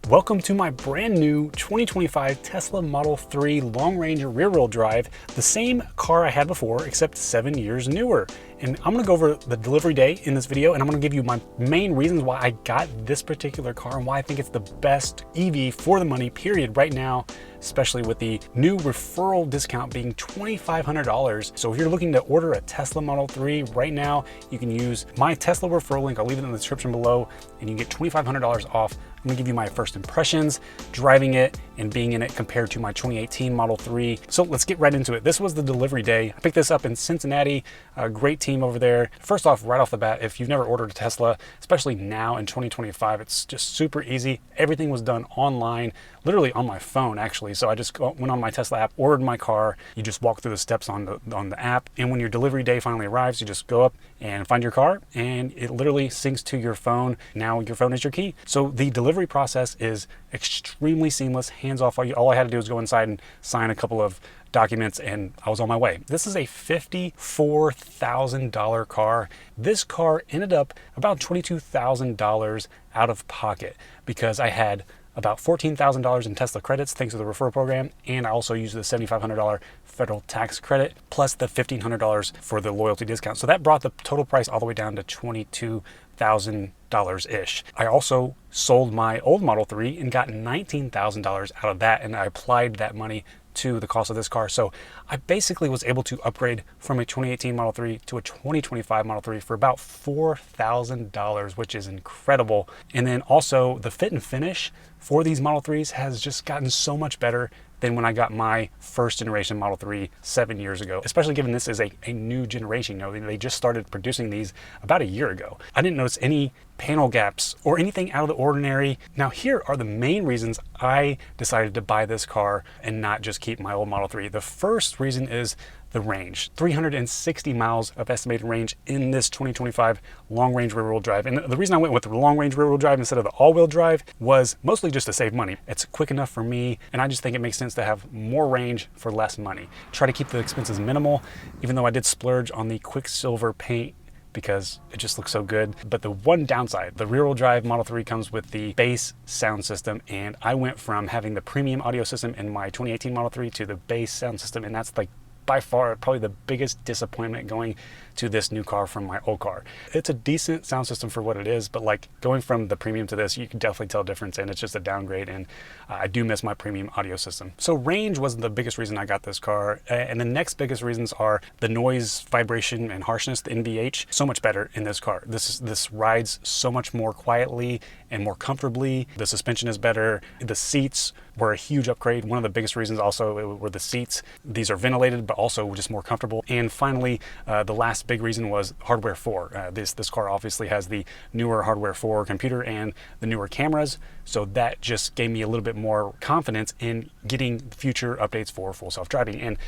Welcome to my brand new 2025 Tesla Model 3 long-range rear-wheel drive, the same car I had before, except 7 years newer. And I'm gonna go over the delivery day in this video, and I'm gonna give you my main reasons why I got this particular car and why I think it's the best EV for the money, period, right now, especially with the new referral discount being $2,500. So if you're looking to order a Tesla Model 3 right now, you can use my Tesla referral link. I'll leave it in the description below, and you can get $2,500 off. I'm gonna give you my first impressions, driving it and being in it compared to my 2018 Model 3. So let's get right into it. This was the delivery day. I picked this up in Cincinnati, a great team over there. First off, right off the bat, if you've never ordered a Tesla, especially now in 2025, it's just super easy. Everything was done online, literally on my phone actually. So I just went on my Tesla app, ordered my car. You just walk through the steps on the app. And when your delivery day finally arrives, you just go up and find your car and it literally syncs to your phone. Now your phone is your key. So the delivery process is extremely seamless, hands off. All I had to do was go inside and sign a couple of documents and I was on my way. This is a $54,000 car. This car ended up about $22,000 out of pocket because I had about $14,000 in Tesla credits thanks to the referral program, and I also used the $7,500 federal tax credit plus the $1,500 for the loyalty discount. So that brought the total price all the way down to $22,000-ish. I also sold my old Model 3 and got $19,000 out of that, and I applied that money to the cost of this car. So I basically was able to upgrade from a 2018 Model 3 to a 2025 Model 3 for about $4,000, which is incredible. And then also the fit and finish for these Model 3s has just gotten so much better than when I got my first generation Model 3 7 years ago, especially given this is a new generation. You know, they just started producing these about a year ago. I didn't notice any panel gaps or anything out of the ordinary. Now here are the main reasons I decided to buy this car and not just keep my old Model 3. The first reason is the range. 360 miles of estimated range in this 2025 long-range rear-wheel drive. And the reason I went with the long-range rear-wheel drive instead of the all-wheel drive was mostly just to save money. It's quick enough for me, and I just think it makes sense to have more range for less money. Try to keep the expenses minimal, even though I did splurge on the Quicksilver paint because it just looks so good. But the one downside, the rear-wheel drive Model 3 comes with the bass sound system, and I went from having the premium audio system in my 2018 Model 3 to the bass sound system, and that's like by far probably the biggest disappointment going to this new car from my old car. It's a decent sound system for what it is, but like going from the premium to this, you can definitely tell a difference, and it's just a downgrade, and I do miss my premium audio system. So range wasn't the biggest reason I got this car, and the next biggest reasons are the noise, vibration, and harshness, the NVH, so much better in this car. This rides so much more quietly and more comfortably. The suspension is better. The seats were a huge upgrade. One of the biggest reasons also were the seats. These are ventilated, but also just more comfortable. And finally, the last big reason was hardware 4. This car obviously has the newer hardware 4 computer and the newer cameras, so that just gave me a little bit more confidence in getting future updates for full self-driving. And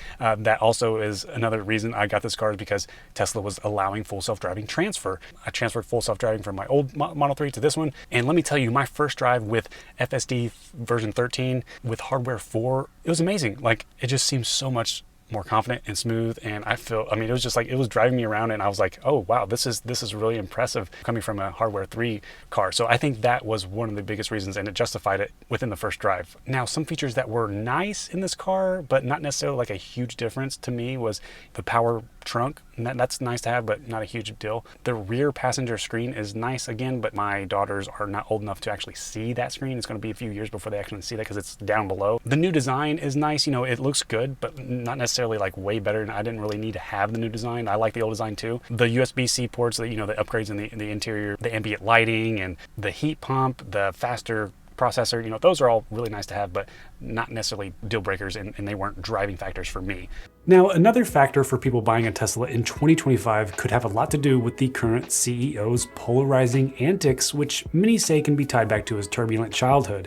that also is another reason I got this car, is because Tesla was allowing full self-driving transfer. I transferred full self-driving from my old Model 3 to this one, and let me tell you, my first drive with FSD version 13 with hardware 4, it was amazing. Like, it just seems so much more confident and smooth, and it was just like, it was driving me around and I was like, oh wow, this is really impressive coming from a hardware 3 car. So I think that was one of the biggest reasons, and it justified it within the first drive. Now, some features that were nice in this car but not necessarily like a huge difference to me was the power trunk. That's nice to have, but not a huge deal. The rear passenger screen is nice again, but my daughters are not old enough to actually see that screen. It's going to be a few years before they actually see that because it's down below. The new design is nice. You know, it looks good, but not necessarily like way better. And I didn't really need to have the new design. I like the old design too. The USB-C ports, the upgrades in the interior, the ambient lighting and the heat pump, the faster processor, those are all really nice to have, but not necessarily deal breakers, and they weren't driving factors for me. Now, another factor for people buying a Tesla in 2025 could have a lot to do with the current CEO's polarizing antics, which many say can be tied back to his turbulent childhood.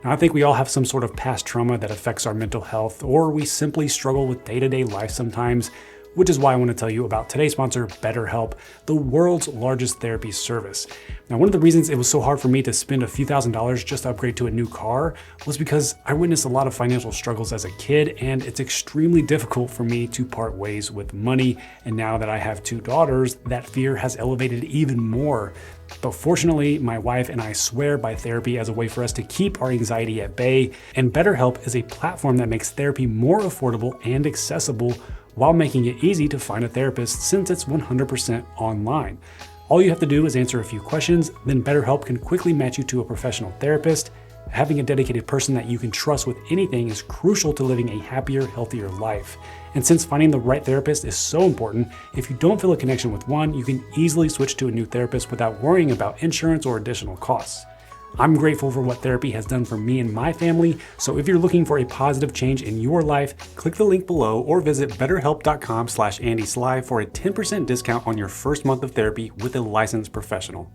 Now, I think we all have some sort of past trauma that affects our mental health, or we simply struggle with day-to-day life sometimes, which is why I want to tell you about today's sponsor, BetterHelp, the world's largest therapy service. Now, one of the reasons it was so hard for me to spend a few $1,000s just to upgrade to a new car was because I witnessed a lot of financial struggles as a kid, and it's extremely difficult for me to part ways with money. And now that I have 2 daughters, that fear has elevated even more. But fortunately, my wife and I swear by therapy as a way for us to keep our anxiety at bay, and BetterHelp is a platform that makes therapy more affordable and accessible while making it easy to find a therapist since it's 100% online. All you have to do is answer a few questions, then BetterHelp can quickly match you to a professional therapist. Having a dedicated person that you can trust with anything is crucial to living a happier, healthier life. And since finding the right therapist is so important, if you don't feel a connection with one, you can easily switch to a new therapist without worrying about insurance or additional costs. I'm grateful for what therapy has done for me and my family, so if you're looking for a positive change in your life, click the link below or visit betterhelp.com/AndySly for a 10% discount on your first month of therapy with a licensed professional.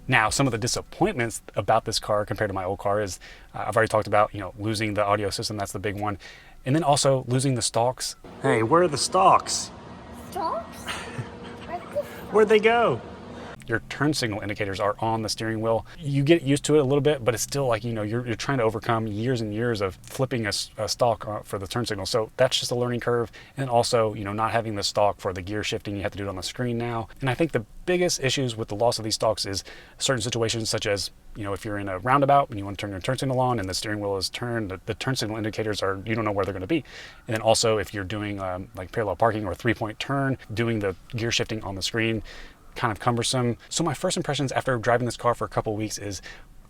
Now, some of the disappointments about this car compared to my old car is, I've already talked about, losing the audio system, that's the big one. And then also losing the stalks. Hey, where are the stalks? Stalks? Where'd they go? Your turn signal indicators are on the steering wheel. You get used to it a little bit, but it's still like, you're trying to overcome years and years of flipping a stalk for the turn signal. So that's just a learning curve. And also, not having the stalk for the gear shifting, you have to do it on the screen now. And I think the biggest issues with the loss of these stalks is certain situations such as, if you're in a roundabout and you want to turn your turn signal on and the steering wheel is turned, the turn signal indicators you don't know where they're going to be. And then also if you're doing like parallel parking or a 3-point turn, doing the gear shifting on the screen, kind of cumbersome. So my first impressions after driving this car for a couple of weeks is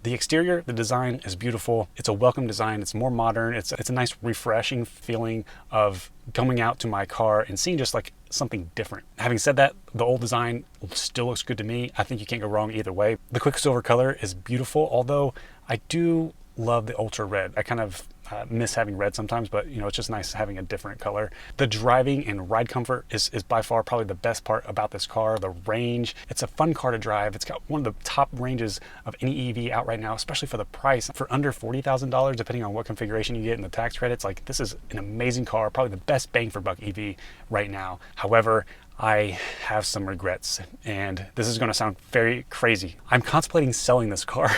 the exterior, the design is beautiful. It's a welcome design. It's more modern. It's a nice refreshing feeling of coming out to my car and seeing just like something different. Having said that, the old design still looks good to me. I think you can't go wrong either way. The Quicksilver color is beautiful, although I do love the ultra red. I kind of miss having red sometimes, but it's just nice having a different color. The driving and ride comfort is by far probably the best part about this car. The range, it's a fun car to drive. It's got one of the top ranges of any EV out right now, especially for the price. For under $40,000, depending on what configuration you get in the tax credits, like this is an amazing car, probably the best bang for buck EV right now. However, I have some regrets, and this is going to sound very crazy. I'm contemplating selling this car.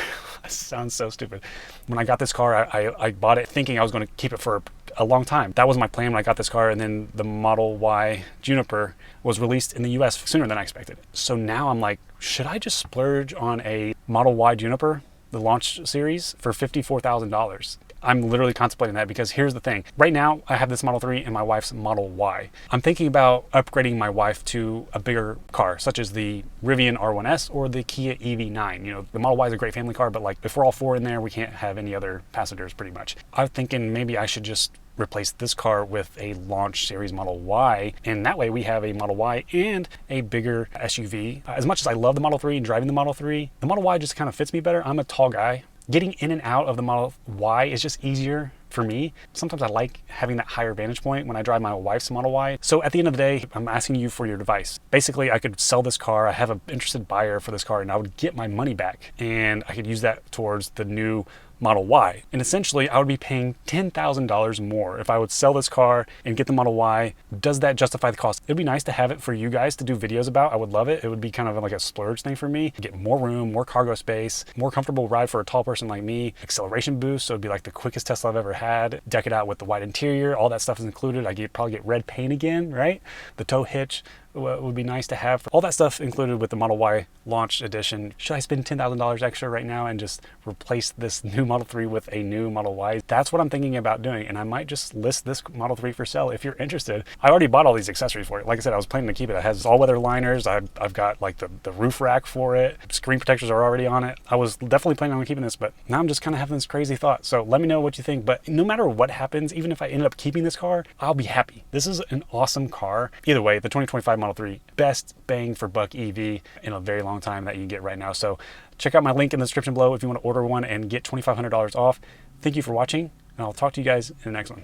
It sounds so stupid. When I got this car, I bought it thinking I was going to keep it for a long time. That was my plan when I got this car, and then the Model Y Juniper was released in the US sooner than I expected. So now I'm like, should I just splurge on a Model Y Juniper, the launch series, for $54,000? I'm literally contemplating that because here's the thing. Right now, I have this Model 3 and my wife's Model Y. I'm thinking about upgrading my wife to a bigger car, such as the Rivian R1S or the Kia EV9. The Model Y is a great family car, but like if we're all 4 in there, we can't have any other passengers pretty much. I'm thinking maybe I should just replace this car with a launch series Model Y, and that way we have a Model Y and a bigger SUV. As much as I love the Model 3 and driving the Model 3, the Model Y just kind of fits me better. I'm a tall guy. Getting in and out of the Model Y is just easier for me. Sometimes I like having that higher vantage point when I drive my wife's Model Y. So at the end of the day, I'm asking you for your advice. Basically, I could sell this car. I have an interested buyer for this car, and I would get my money back, and I could use that towards the new Model Y. And essentially, I would be paying $10,000 more if I would sell this car and get the Model Y. Does that justify the cost? It'd be nice to have it for you guys to do videos about. I would love it. It would be kind of like a splurge thing for me. Get more room, more cargo space, more comfortable ride for a tall person like me, acceleration boost, so it'd be like the quickest Tesla I've ever had. Deck it out with the wide interior. All that stuff is included. I could probably get red paint again, right? The tow hitch would be nice to have. All that stuff included with the Model Y launch edition. Should I spend $10,000 extra right now and just replace this new Model 3 with a new Model Y? That's what I'm thinking about doing, and I might just list this Model 3 for sale if you're interested. I already bought all these accessories for it. Like I said, I was planning to keep it. It has all-weather liners. I've got like the roof rack for it. Screen protectors are already on it. I was definitely planning on keeping this, but now I'm just kind of having this crazy thought. So let me know what you think. But no matter what happens, even if I ended up keeping this car, I'll be happy. This is an awesome car. Either way, the 2025 Model 3, best bang for buck EV in a very long time that you can get right now. So check out my link in the description below if you want to order one and get $2,500 off. Thank you for watching, and I'll talk to you guys in the next one.